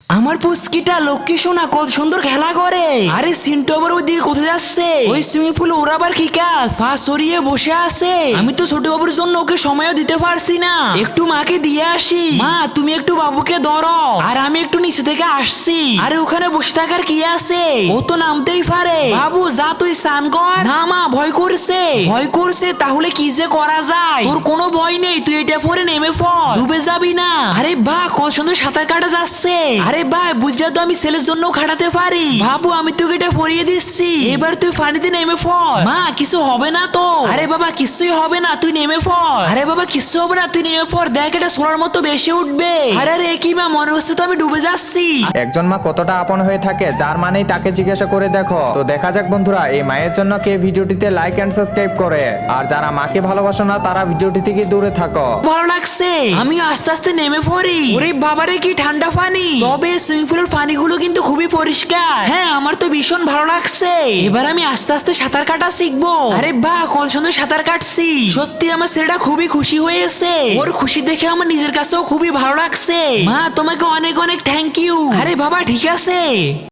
আমার পুস্কিটা লক্ষ্মী সোনা কত সুন্দর খেলা করে। আরে সিন্টু আবার ওইদিকে কোথায় যাচ্ছে? ওই সুইমিং পুলে ওরা আবার কি কাজ? পা সরিয়ে বসে আছে। আমি তো ছোট বাবুর জন্য ওকে সময়ও দিতে পারছি না। একটু মাকে দিয়ে আসি। মা তুমি একটু বাবুকে ধরো, আর আমি একটু নিচে থেকে আসছি। আরে ওখানে বসে থাকার কি আছে? ও তো নামতেই পারে। বাবু যা তুই স্নান কর। না মা ভয় করছে। ভয় করছে তাহলে কি যে করা যায়? তোর কোনো ভয় নেই, তুই এটা পরে নেমে পড়, ডুবে যাবি না। আরে বাহ কত সুন্দর সাঁতার কাটা যাচ্ছে। আরে ভাই বুঝলে তো আমি ছেলের জন্য খাটাতে পারি। বাবু আমি তোকে এটা পরিয়ে দিচ্ছি, এবার তুই পানিতে নেমে পড়। মা কিছু হবে না তো? আরে বাবা কিছুই হবে না, তুই নেমে পড়। আরে বাবা কিছু হবে না, তুই নেমে পড়, দেখ এটা সোনার মতো বেশি উঠবে। আরে রে কি মা, মনে হচ্ছে তো আমি ডুবে যাচ্ছি। একজন মা কতটা আপন হয়ে থাকে যার মানেই তাকে জিজ্ঞাসা করে দেখো। তো দেখা যাক বন্ধুরা এই মায়ের জন্য কে ভিডিওটিতে লাইক এন্ড সাবস্ক্রাইব করে, আর যারা মাকে ভালোবাসো না তারা ভিডিওটি থেকে দূরে থাকো। ভালো লাগছে, আমি আস্তে আস্তে নেমে পড়ি। ওরে বাবারে কি ঠান্ডা পানি। তবে সুইমিং পুলের পানিগুলো কিন্তু খুবই পরিষ্কার। হ্যাঁ আমার তো ভীষণ ভালো লাগছে। এবার আমি আস্তে আস্তে সাঁতার কাটা শিখবো। আরে বাহ কত সুন্দর সাঁতার কাটছি। সত্যি আমার ছেলেটা খুবই খুশি হয়েছে। ওর খুশি দেখে আমার নিজের কাছেও খুবই ভালো লাগছে। মা তোমাকে অনেক অনেক থ্যাংক ইউ। আরে বাবা ঠিক আছে।